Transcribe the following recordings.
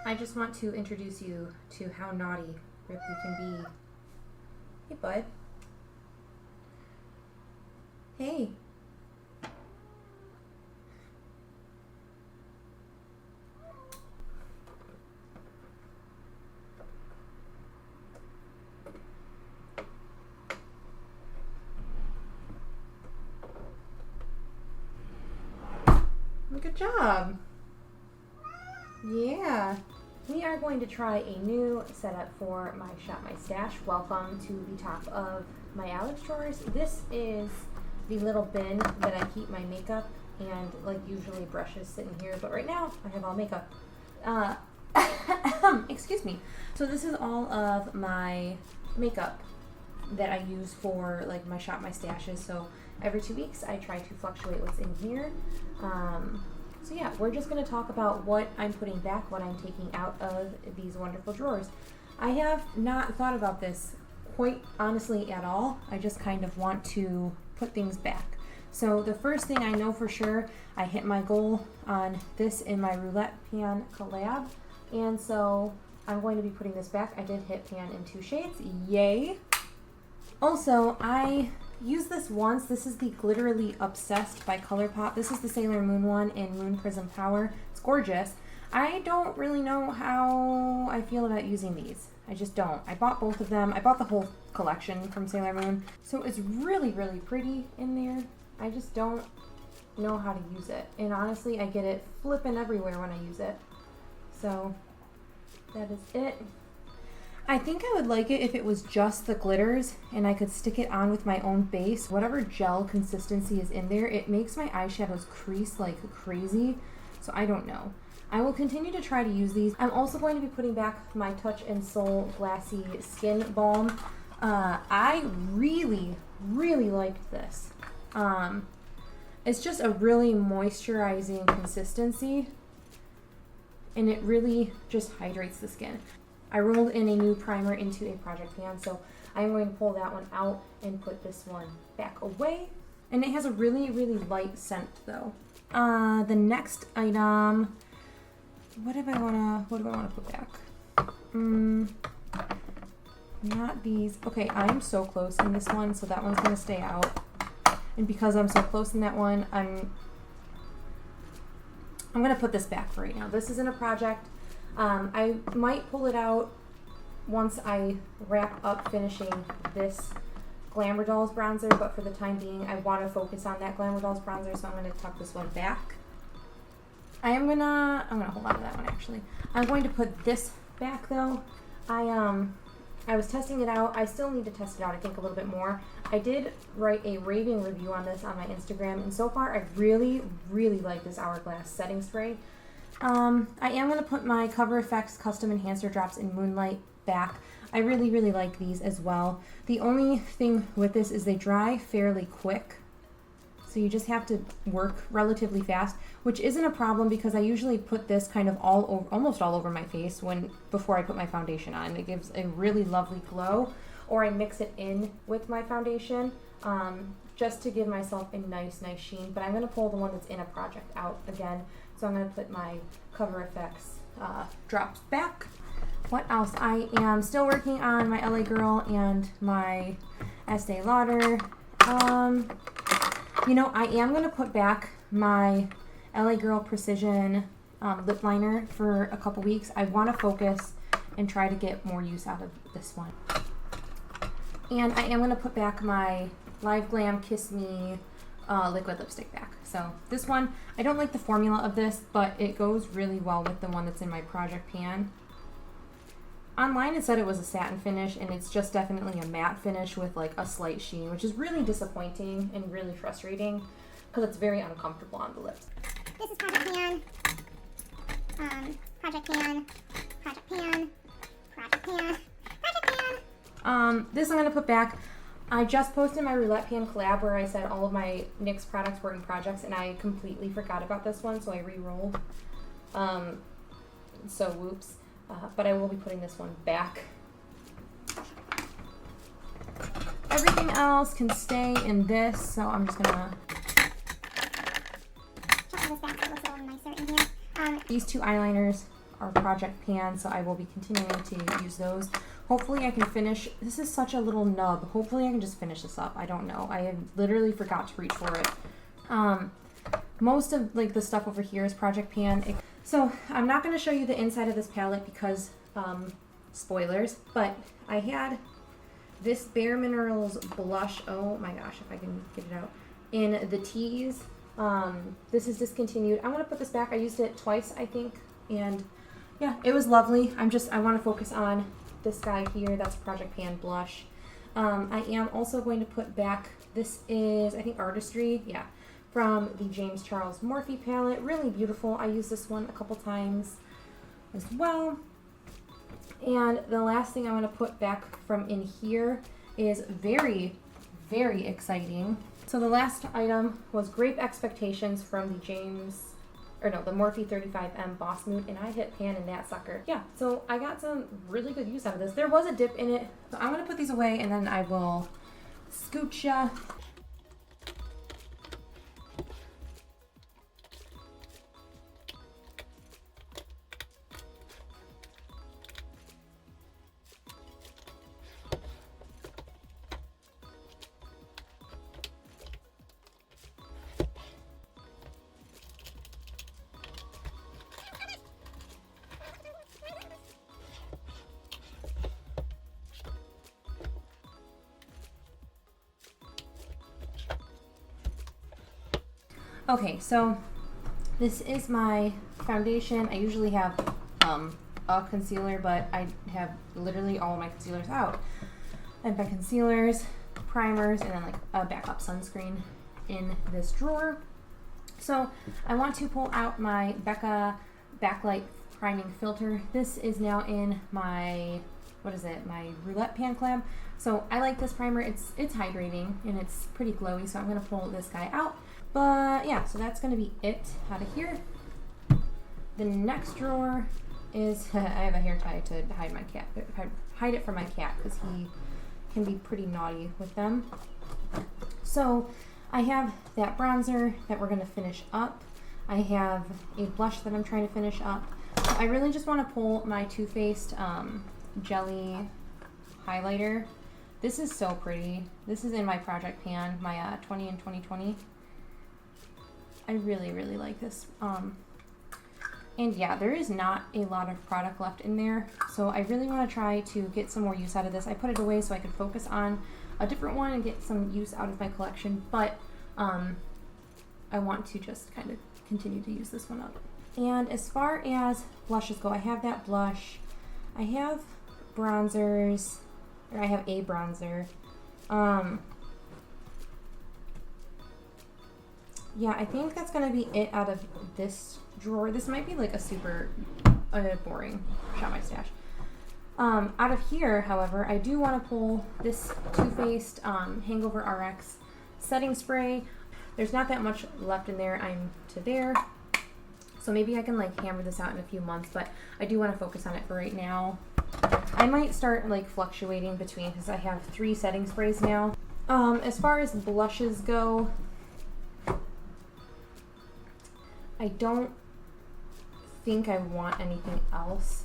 I just want to introduce you to how naughty Ripley can be. Hey, bud. Hey. Good job. Yeah. We are going to try a new setup for my Shop My Stash. Welcome to the top of my Alex drawers. This is the little bin that I keep my makeup and like usually brushes sitting here, but right now I have all makeup. Excuse me. So this is all of my makeup that I use for like my Shop My Stashes. So every 2 weeks I try to fluctuate what's in here. So yeah, we're just going to talk about what I'm putting back, what I'm taking out of these wonderful drawers. I have not thought about this quite honestly at all. I just kind of want to put things back. So the first thing I know for sure, I hit my goal on this in my roulette pan collab. And so I'm going to be putting this back. I did hit pan in 2 shades. Yay! Also, I used this once. This is the Glitterily Obsessed by ColourPop. This is the Sailor Moon one in Moon Prism Power. It's gorgeous. I don't really know how I feel about using these. I just don't. I bought both of them. I bought the whole collection from Sailor Moon. So it's really, really pretty in there. I just don't know how to use it. And honestly, I get it flipping everywhere when I use it. So that is it. I think I would like it if it was just the glitters and I could stick it on with my own base. Whatever gel consistency is in there, it makes my eyeshadows crease like crazy. So I don't know. I will continue to try to use these. I'm also going to be putting back my Touch in Sol Glassy Skin Balm. I really, really liked this. It's just a really moisturizing consistency and it really just hydrates the skin. I rolled in a new primer into a project pan, so I'm going to pull that one out and put this one back away. And it has a really, really light scent though. The next item, what do I want to put back? Not these. Okay, I'm so close in this one, so that one's going to stay out. And because I'm so close in that one, I'm going to put this back for right now. This isn't a project. I might pull it out once I wrap up finishing this Glamour Dolls bronzer, but for the time being, I want to focus on that Glamour Dolls bronzer, so I'm going to tuck this one back. I'm gonna hold on to that one actually. I'm going to put this back though. I was testing it out. I still need to test it out, I think, a little bit more. I did write a raving review on this on my Instagram, and so far I really, really like this Hourglass setting spray. I am going to put my Cover FX Custom Enhancer Drops in Moonlight back. I really, really like these as well. The only thing with this is they dry fairly quick. So you just have to work relatively fast, which isn't a problem because I usually put this kind of almost all over my face before I put my foundation on. It gives a really lovely glow, or I mix it in with my foundation just to give myself a nice sheen. But I'm going to pull the one that's in a project out again. So I'm going to put my Cover FX drops back. What else? I am still working on my LA Girl and my Estee Lauder. You know, I am going to put back my LA Girl Precision lip liner for a couple weeks. I want to focus and try to get more use out of this one. And I am going to put back my Live Glam Kiss Me liquid lipstick back. So this one, I don't like the formula of this, but it goes really well with the one that's in my project pan. Online it said it was a satin finish, and it's just definitely a matte finish with like a slight sheen, which is really disappointing and really frustrating because it's very uncomfortable on the lips. This is project pan, project pan, project pan, project pan, project pan. This I'm going to put back. I just posted my Roulette Pan collab where I said all of my NYX products were in projects, and I completely forgot about this one, so I re-rolled. So whoops. But I will be putting this one back. Everything else can stay in this, so I'm just gonna shuffle this back so it looks a little nicer in here. These two eyeliners our project pan, so I will be continuing to use those. Hopefully I can finish, this is such a little nub, hopefully I can just finish this up. I don't know, I literally forgot to reach for it. Most of like the stuff over here is project pan. So I'm not going to show you the inside of this palette because spoilers, but I had this Bare Minerals blush, oh my gosh, if I can get it out, in the teas. This is discontinued. I'm going to put this back. I used it twice, I think, and yeah, it was lovely. I want to focus on this guy here. That's Project Pan blush. I am also going to put back, this is, I think, Artistry, yeah, from the James Charles Morphe palette. Really beautiful. I used this one a couple times as well. And the last thing I want to put back from in here is very, very exciting. So the last item was Grape Expectations from the the Morphe 35M Boss Mood, and I hit pan in that sucker. Yeah, so I got some really good use out of this. There was a dip in it, so I'm gonna put these away and then I will scooch ya. Okay, so this is my foundation. I usually have a concealer, but I have literally all of my concealers out. I have my concealers, primers, and then like a backup sunscreen in this drawer. So I want to pull out my Becca Backlight Priming Filter. This is now in my, my Roulette Pan Collab. So I like this primer. It's hydrating and it's pretty glowy, so I'm going to pull this guy out. But yeah, so that's going to be it out of here. The next drawer is, I have a hair tie to hide my cat, hide it from my cat because he can be pretty naughty with them. So I have that bronzer that we're going to finish up. I have a blush that I'm trying to finish up. So I really just want to pull my Too Faced Jelly highlighter. This is so pretty. This is in my project pan, my 20 in 2020. I really, really like this. And yeah, there is not a lot of product left in there, so I really want to try to get some more use out of this. I put it away so I could focus on a different one and get some use out of my collection, but I want to just kind of continue to use this one up. And as far as blushes go, I have that blush. I have bronzers, or I have a bronzer. Yeah, I think that's going to be it out of this drawer. This might be like a super boring Shop My Stash. Out of here, however, I do want to pull this Too Faced Hangover RX setting spray. There's not that much left in there. I'm to there. So maybe I can like hammer this out in a few months, but I do want to focus on it for right now. I might start like fluctuating between, because I have 3 setting sprays now. As far as blushes go, I don't think I want anything else.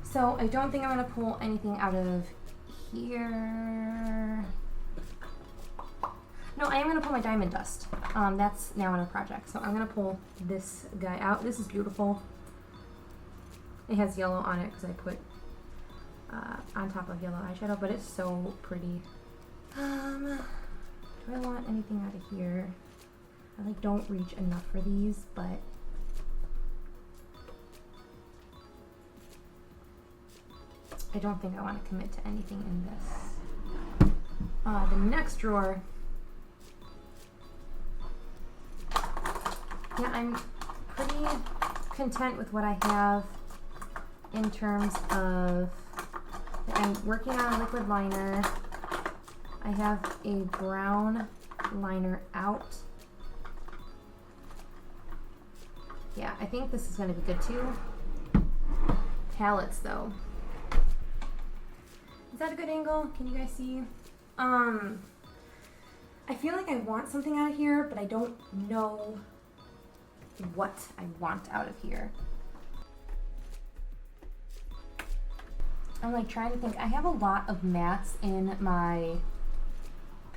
So I don't think I'm going to pull anything out of here. No, I am going to pull my Diamond Dust. That's now in a project. So I'm going to pull this guy out. This is beautiful. It has yellow on it because I put on top of yellow eyeshadow, but it's so pretty. Do I want anything out of here? I like don't reach enough for these, but I don't think I want to commit to anything in this. The next drawer, yeah, I'm pretty content with what I have in terms of, I'm working on a liquid liner. I have a brown liner out. Yeah, I think this is going to be good too. Palettes though. Is that a good angle? Can you guys see? I feel like I want something out of here, but I don't know what I want out of here. I'm like trying to think. I have a lot of mattes in my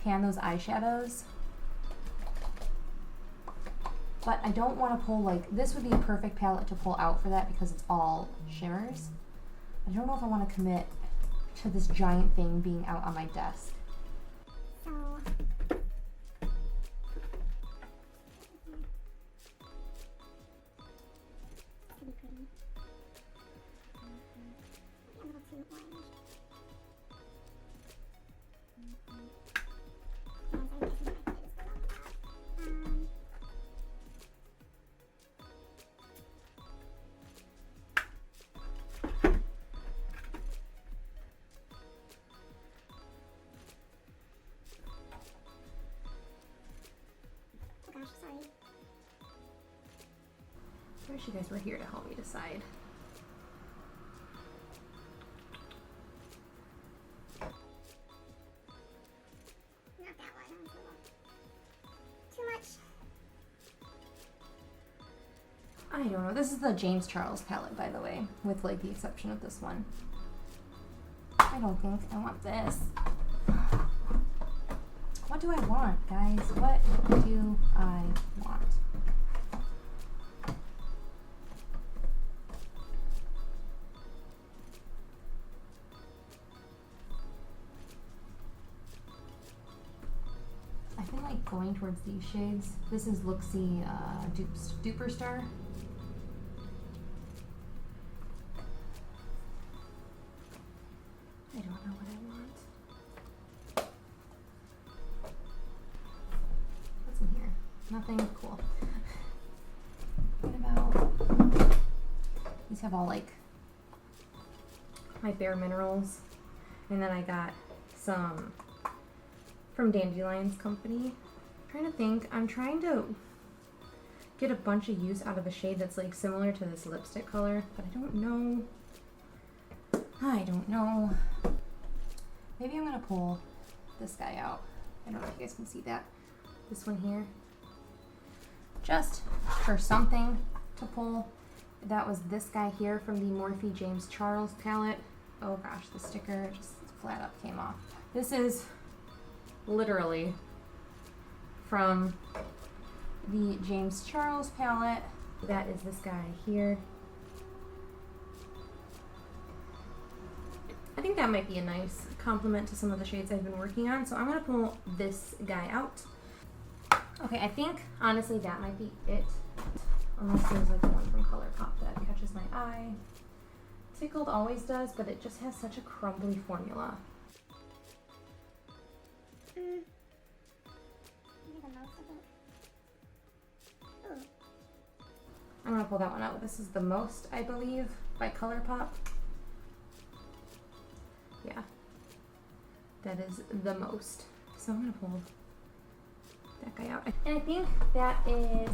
Pan Those eyeshadows, but I don't want to pull, like, this would be a perfect palette to pull out for that because it's all shimmers. I don't know if I want to commit to this giant thing being out on my desk. So pretty pretty. A little too orange. Sorry. I wish you guys were here to help me decide. Not that one. Too much. I don't know. This is the James Charles palette, by the way, with like the exception of this one. I don't think I want this. What do I want, guys? What do I want? I've been like going towards these shades. This is Luxie Duper Star. I don't know what I want. What's in here? Nothing cool. What about these? Have all like my Bare Minerals, and then I got some from 𝙇𝙤𝙣𝙠𝙨's company. I'm trying to think. I'm trying to get a bunch of use out of a shade that's like similar to this lipstick color, but I don't know. I don't know. Maybe I'm gonna pull this guy out. I don't know if you guys can see that. This one here. Just for something to pull. That was this guy here from the Morphe James Charles palette. Oh gosh, the sticker just flat up came off. This is literally from the James Charles palette. That is this guy here. I think that might be a nice compliment to some of the shades I've been working on. So I'm gonna pull this guy out. Okay, I think honestly that might be it. Unless there's like the one from ColourPop that catches my eye. Tickled always does, but it just has such a crumbly formula. Maybe the most of it. Ooh. I'm gonna pull that one out. This is The Most, I believe, by ColourPop. Yeah, that is The Most. So I'm gonna pull that guy out. And I think that is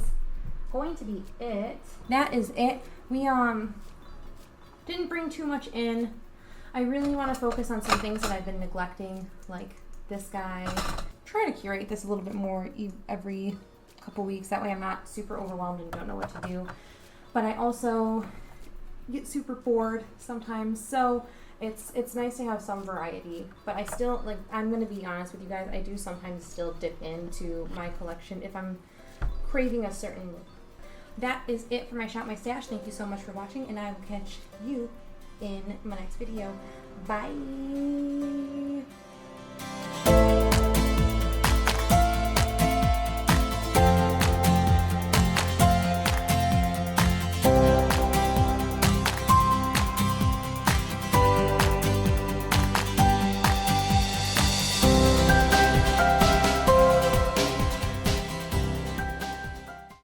going to be it. That is it. We didn't bring too much in. I really want to focus on some things that I've been neglecting, like this guy. Try to curate this a little bit more every couple weeks. That way I'm not super overwhelmed and don't know what to do. But I also get super bored sometimes. So it's nice to have some variety, but I still, like, I'm going to be honest with you guys, I do sometimes still dip into my collection if I'm craving a certain look. That is it for my Shop My Stash. Thank you so much for watching, and I will catch you in my next video. Bye!